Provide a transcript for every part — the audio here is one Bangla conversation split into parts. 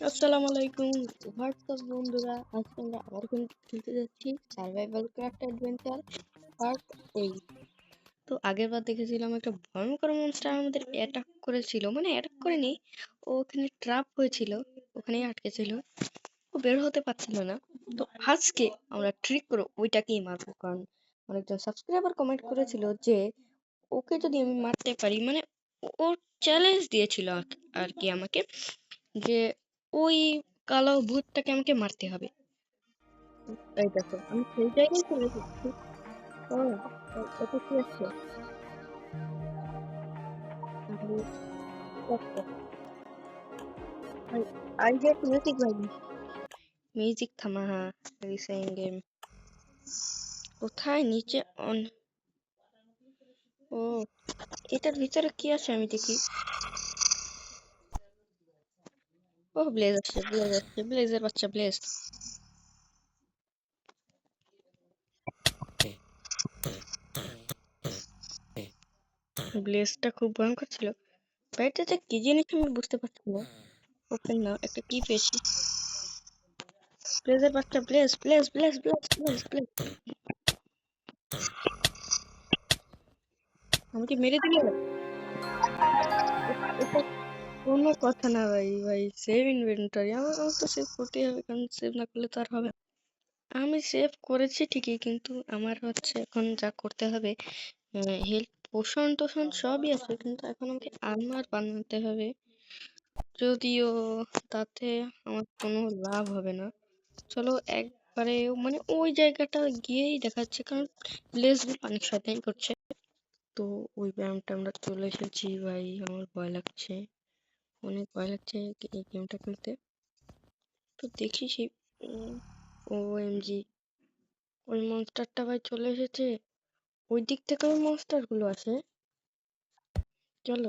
আসসালামু আলাইকুম হোয়াটসঅ্যাপ বন্ধুরা, আজকে আমরা আবার খেলতে যাচ্ছি সার্ভাইভাল ক্রাফট অ্যাডভেঞ্চার পার্ট 8। তো আগের বার দেখেছিলাম একটা ভয়ঙ্কর মনস্টার আমাদের অ্যাটাক করেছিল, মানে অ্যাটাক করেনি, ও ওখানে ট্র্যাপ হয়েছিল, ওখানেই আটকে ছিল, ও বের হতে পারছিল না। তো আজকে আমরা ট্রিক করে ওইটাকেই মারবো, কারণ অনেকজন সাবস্ক্রাইবার কমেন্ট করেছিল যে ওকে যদি আমি মারতে পারি, মানে ও চ্যালেঞ্জ দিয়েছিল আর কি আমাকে, যে ওই কালো ভূতটাকে আমাকে মারতে হবে। এই দেখো আমি সেই জায়গায় চলে এসেছি। ও, এটা কি আছে? I get music ভাই, মিউজিক থামা। হ্যাঁ, রিসেন্ট গেম কোথায়? নিচে অন। ও, এটার ভিতরে কি আছে আমি দেখি। ও, ব্লেজ আসছে, ব্লেজ আসছে, ব্লেজের বাচ্চা ব্লেজ। ব্লেজটা খুব ভয়ঙ্কর ছিল। ব্যাটাতে কি জিনিস আমি বুঝতে পারছি না। ওপেন না, একটা কি পেয়েছি। ব্লেজের বাচ্চা bless, bless, bless, bless, bless, bless. আমাকে মেরে দিলে। এটা কোনো কথা না ভাই, ভাই সেভ ইনভেন্টরি আমার তো সেভ করতেই হবে, কারণ সেভ না করলে তো আর হবে না। আমি সেভ করেছি ঠিকই, কিন্তু আমার হচ্ছে এখন যা করতে হবে, হেলথ পোষণ টোষণ সবই আছে, কিন্তু এখন আমাকে আর্মার বানাতে হবে। যদিও তাতে আমার কোনো লাভ হবে না। চলো একবারে, মানে ওই জায়গাটা গিয়েই দেখাচ্ছে, কারণ লেসগুলো অনেক শয়তানি করছে। তো ওই ব্যায়ামটা আমরা চলে এসেছি ভাই, আমার ভয় লাগছে, অনেক ভয় লাগছে এই গেমটা খেলতে। তো দেখি সেই OMG, ওই মনস্টারটা ভাই চলে এসেছে। ওই দিক থেকে ওই মনস্টার গুলো আসে। চলো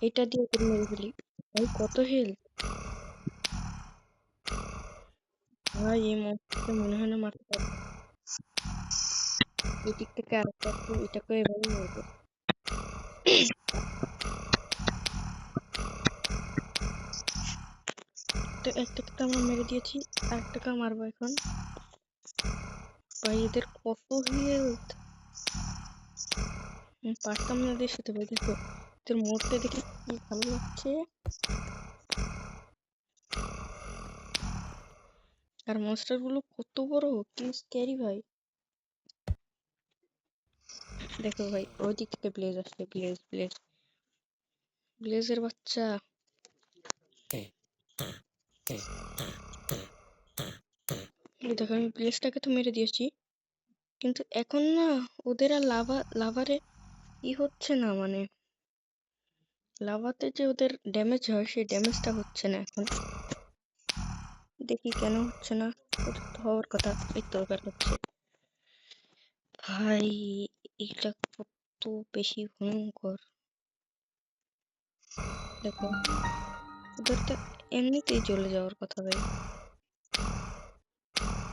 এটা দিয়ে ওকে মেরে ফেলি। ভাই কত হেল! ভাই এই মনস্টারটা মনে হয় না মারতে পারবো। এই দিক থেকে আরেকটা আছে, এটাকে এভাবে মারবো। তো একটাকে তো আমরা মেরে দিয়েছি, আরেকটাকে মারবো এখন। ভাই এদের কত হেলথ! পারতাম না এদের সাথে ভাই, দেখো এদের মরতে দেখে কি ভালো লাগছে। আর মনস্টার গুলো কত বড়, কি স্ক্যারি ভাই। দেখো ভাই ওই দিক থেকে ব্লেজ আসছে, ব্লেজ, ব্লেজ, ব্লেজের বাচ্চা। এই দেখো আমি ব্লেজটাকে তো মেরে দিয়েছি, কিন্তু এখন না ওদের আর লাভারে হচ্ছে না, মানে লাভাতে যে ওদের ড্যামেজ হয় সেই ড্যামেজটা হচ্ছে না এখন। দেখি কেন হচ্ছে না, ওদের তো হওয়ার কথা। এই তো এবার হচ্ছে। ভাই এটা কত বেশি ভয়ঙ্কর। দেখো ওদের তো এমনিতেই চলে যাওয়ার কথা ভাই।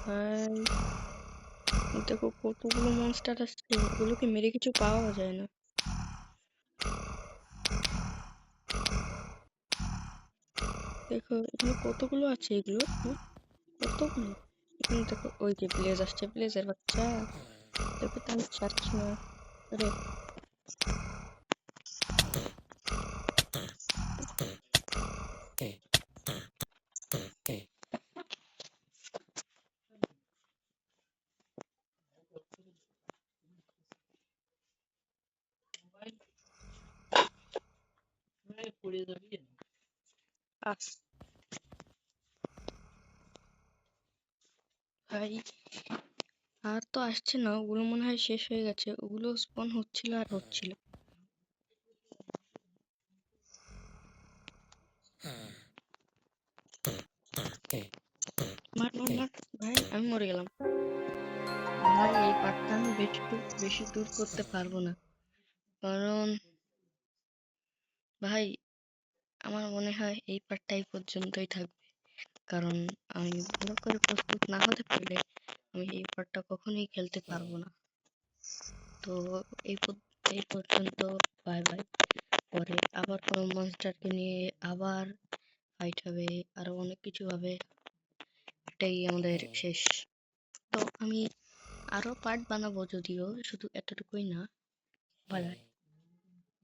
ভাই দেখো কতগুলো মনস্টার আসছে, ওগুলোকে মেরে কিছু পাওয়া যায় না। দেখো এখানে কতগুলো আছে, এগুলো কতগুলো। এখানে দেখো ওই যে ব্লেজ আসছে, ব্লেজের বাচ্চা। দেখো তো আমি ছাড়ছি না। আরে আস ভাই, আর তো আসছে না, ওগুলো মনে হয় শেষ হয়ে গেছে, ওগুলো স্পন হচ্ছিল আর হচ্ছিল। মার মার মার। ভাই আমি মরে গেলাম। ভাই এই পার্টটা আমি বেশি দূর করতে পারবো না, কারণ ভাই আমার মনে হয় এই পার্টটাই পর্যন্তই থাকবে, কারণ আমি ভালো করে প্রস্তুত না হতে পারলে আমি এই পার্টটা কখনোই খেলতে পারবো না। তো এই পর্যন্ত, বাই বাই। পরে আবার কোনো মনস্টারকে নিয়ে আবার ফাইট হবে, আরো অনেক কিছু হবে। এটাই আমাদের শেষ। তো আমি আরো পার্ট বানাবো, যদিও শুধু এতটুকুই না। বাই।